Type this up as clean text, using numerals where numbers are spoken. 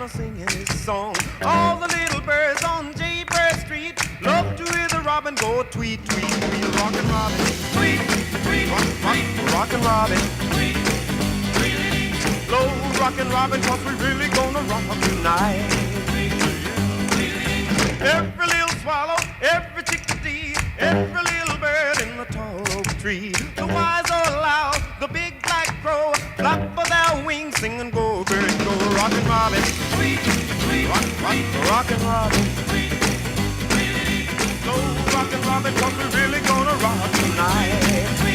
gonna sing in this song. All the little birds on Jaybird Street love to hear the robin go tweet, tweet, tweet. Rockin' Robin, tweet, tweet, rockin' Robin, tweet, tweet. Low rockin' Robin, 'cause we really gonna rock tonight. Every little swallow, every chickadee, every little bird in the tall oak tree. The wise or loud, the big black crow, flap of their wings, sing and go, bird, go. Rockin' Robin, tweet, tweet, rockin' Robin, tweet, tweet. Go rockin' Robin, 'cause we're really gonna rock tonight.